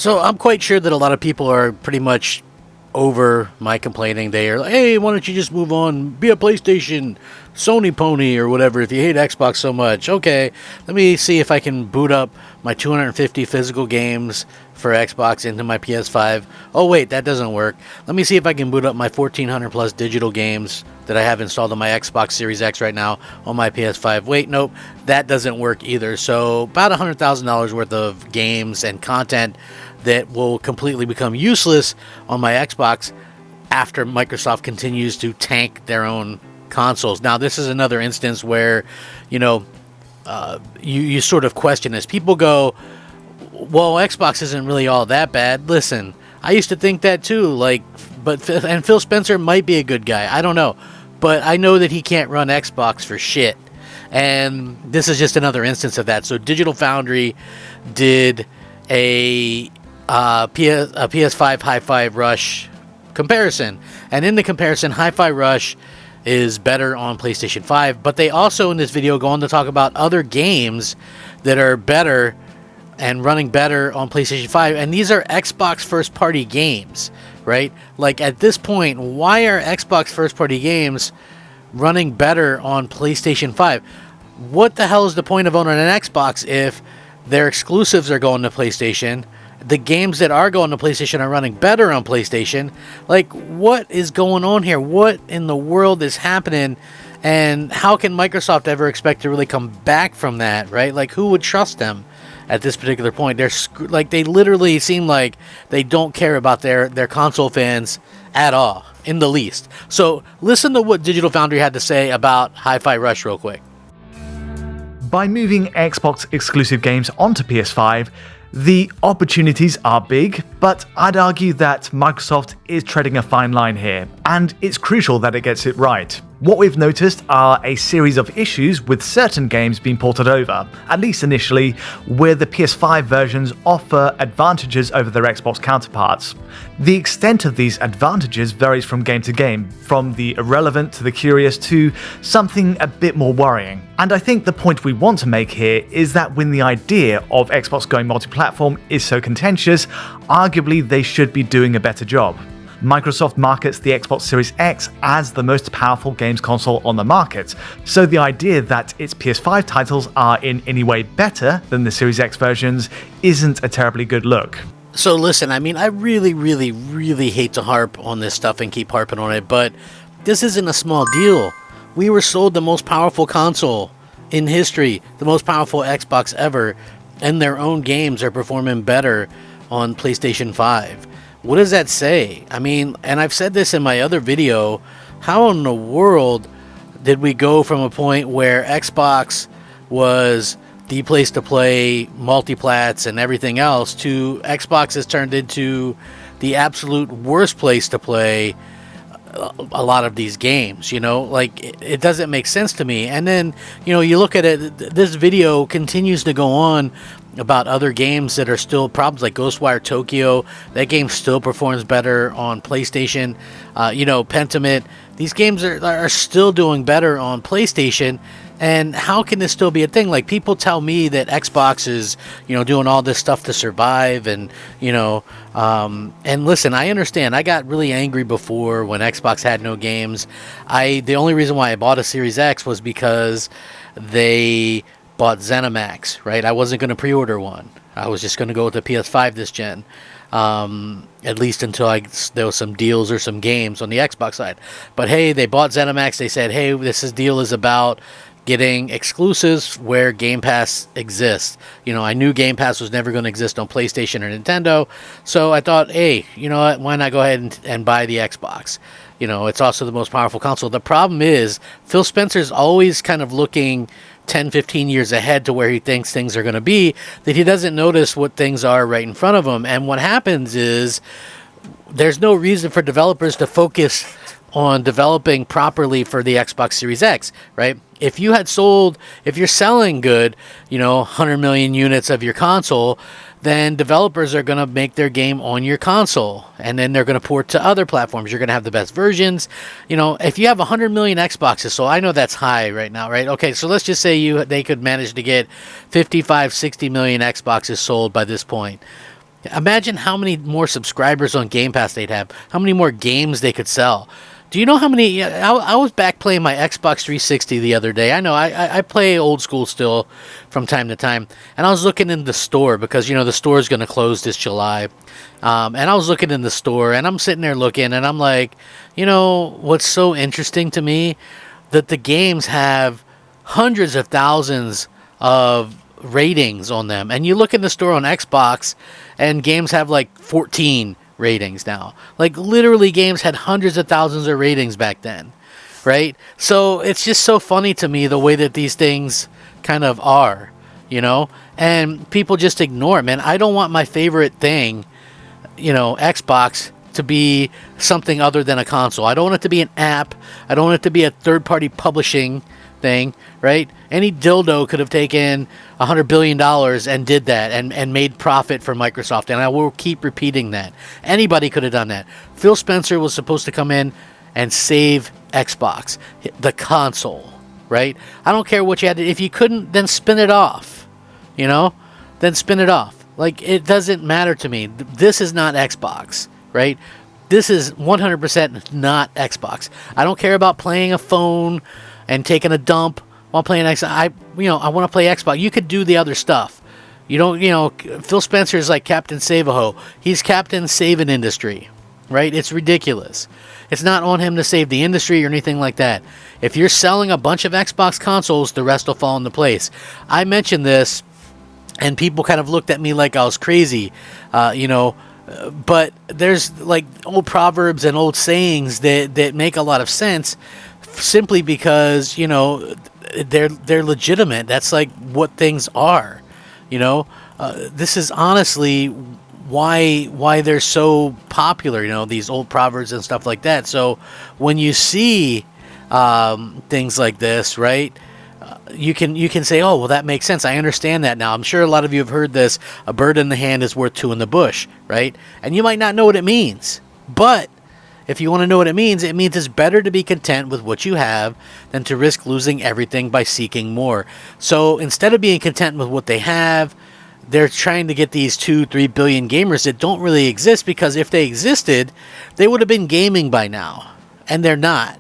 So I'm quite sure that a lot of people are pretty much over my complaining. They are like, hey, why don't you just move on, be a PlayStation Sony pony or whatever if you hate Xbox so much. Okay, let me see if I can boot up my 250 physical games for Xbox into my PS5. Oh wait, that doesn't work. Let me see if I can boot up my 1400 plus digital games that I have installed on my Xbox Series X right now on my PS5. Wait, nope, that doesn't work either. So about $100,000 worth of games and content that will completely become useless on my Xbox after Microsoft continues to tank their own consoles. Now, this is another instance where, you sort of question this. People go, well, Xbox isn't really all that bad. Listen, I used to think that too. And Phil Spencer might be a good guy. I don't know. But I know that he can't run Xbox for shit. And this is just another instance of that. So Digital Foundry did a PS5 Hi-Fi Rush comparison. And in the comparison, Hi-Fi Rush is better on PlayStation 5. But they also, in this video, go on to talk about other games that are better and running better on PlayStation 5. And these are Xbox first-party games, right? Like, at this point, why are Xbox first-party games running better on PlayStation 5? What the hell is the point of owning an Xbox if their exclusives are going to PlayStation? The games that are going to PlayStation are running better on PlayStation. Like, what is going on here? What in the world is happening? And how can Microsoft ever expect to really come back from that, right? Like, who would trust them at this particular point? They literally seem like they don't care about their console fans at all, in the least. So listen to what Digital Foundry had to say about Hi-Fi Rush real quick. By moving Xbox exclusive games onto PS5, the opportunities are big, but I'd argue that Microsoft is treading a fine line here, and it's crucial that it gets it right. What we've noticed are a series of issues with certain games being ported over, at least initially, where the PS5 versions offer advantages over their Xbox counterparts. The extent of these advantages varies from game to game, from the irrelevant to the curious to something a bit more worrying. And I think the point we want to make here is that when the idea of Xbox going multi-platform is so contentious, arguably they should be doing a better job. Microsoft markets the Xbox Series X as the most powerful games console on the market, so the idea that its PS5 titles are in any way better than the Series X versions isn't a terribly good look. So listen, I mean, I really, really, really hate to harp on this stuff and keep harping on it, but this isn't a small deal. We were sold the most powerful console in history, the most powerful Xbox ever, and their own games are performing better on PlayStation 5. What does that say? I mean, and I've said this in my other video, how in the world did we go from a point where Xbox was the place to play multiplats and everything else to Xbox has turned into the absolute worst place to play a lot of these games, like it doesn't make sense to me. And then, you look at it, this video continues to go on about other games that are still problems, like Ghostwire Tokyo. That game still performs better on PlayStation. Pentiment. These games are still doing better on PlayStation. And how can this still be a thing? Like, people tell me that Xbox is, doing all this stuff to survive, and and listen, I understand. I got really angry before when Xbox had no games. The only reason why I bought a Series X was because they bought ZeniMax, right? I wasn't going to pre-order one. I was just going to go with the PS5 this gen, at least until there was some deals or some games on the Xbox side. But hey, they bought ZeniMax. They said, hey, deal is about getting exclusives where Game Pass exists. I knew Game Pass was never going to exist on PlayStation or Nintendo, so I thought, hey, you know what, why not go ahead and buy the Xbox? It's also the most powerful console. The problem is, Phil Spencer's always kind of looking 10, 15 years ahead to where he thinks things are going to be, that he doesn't notice what things are right in front of him. And what happens is, there's no reason for developers to focus on developing properly for the Xbox Series X, right? If you're selling good, 100 million units of your console, then developers are going to make their game on your console, and then they're going to port to other platforms. You're going to have the best versions. If you have 100 million Xboxes, so I know that's high right now, right? Okay, so let's just say they could manage to get 55, 60 million Xboxes sold by this point. Imagine how many more subscribers on Game Pass they'd have, how many more games they could sell. Do you know how many? I was back playing my Xbox 360 the other day. I know I play old school still from time to time. And I was looking in the store because, the store is going to close this July. And I was looking in the store and I'm sitting there looking and I'm like, what's so interesting to me? That the games have hundreds of thousands of ratings on them. And you look in the store on Xbox and games have like 14 ratings now. Like literally games had hundreds of thousands of ratings back then, right? So it's just so funny to me the way that these things kind of are, and people just ignore it, man. I don't want my favorite thing, Xbox, to be something other than a console. I don't want it to be an app. I don't want it to be a third-party publishing thing, right? Any dildo could have taken $100 billion and did that and made profit for Microsoft, and I will keep repeating that. Anybody could have done that. Phil Spencer was supposed to come in and save Xbox, the console, right? I don't care what you had to, if you couldn't, then spin it off, then spin it off. Like, it doesn't matter to me. This is not Xbox, right? This is 100% not Xbox. I don't care about playing a phone and taking a dump while playing Xbox. I want to play Xbox. You could do the other stuff. Phil Spencer is like Captain Save-A-Ho. He's Captain Saving Industry, right? It's ridiculous. It's not on him to save the industry or anything like that. If you're selling a bunch of Xbox consoles, the rest will fall into place. I mentioned this, and people kind of looked at me like I was crazy, but there's like old proverbs and old sayings that make a lot of sense, simply because they're legitimate. That's like what things are. This is honestly why they're so popular. These old proverbs and stuff like that. So when you see things like this, right? You can say, oh, well, that makes sense. I understand that now. I'm sure a lot of you have heard this. A bird in the hand is worth two in the bush, right? And you might not know what it means, but if you want to know what it means it's better to be content with what you have than to risk losing everything by seeking more. So instead of being content with what they have, they're trying to get these 2-3 billion gamers that don't really exist, because if they existed, they would have been gaming by now. And they're not,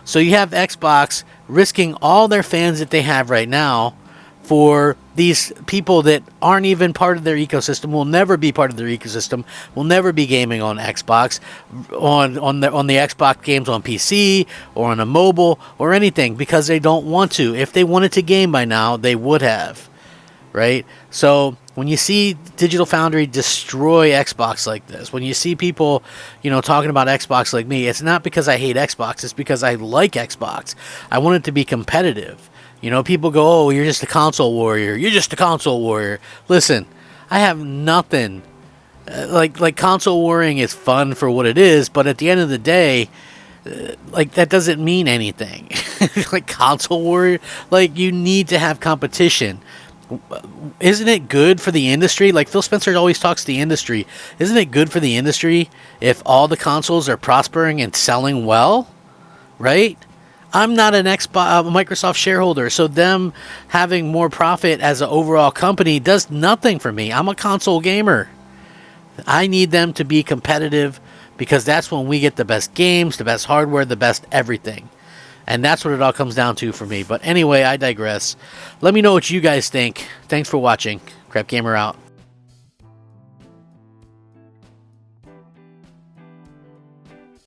So you have Xbox risking all their fans that they have right now for these people that aren't even part of their ecosystem, will never be part of their ecosystem, will never be gaming on Xbox, on the Xbox games on PC or on a mobile or anything, because they don't want to. If they wanted to game by now, they would have, right? So when you see Digital Foundry destroy Xbox like this, when you see people, talking about Xbox like me, it's not because I hate Xbox, it's because I like Xbox. I want it to be competitive. People go, oh, you're just a console warrior. You're just a console warrior. Listen, I have nothing. Like console warring is fun for what it is, but at the end of the day, that doesn't mean anything. Like console warrior, you need to have competition. Isn't it good for the industry? Like Phil Spencer always talks to the industry. Isn't it good for the industry if all the consoles are prospering and selling well? Right? I'm not an Microsoft shareholder, so them having more profit as an overall company does nothing for me. I'm a console gamer. I need them to be competitive, because that's when we get the best games, the best hardware, the best everything. And that's what it all comes down to for me. But anyway, I digress. Let me know what you guys think. Thanks for watching. Crap Gamer out.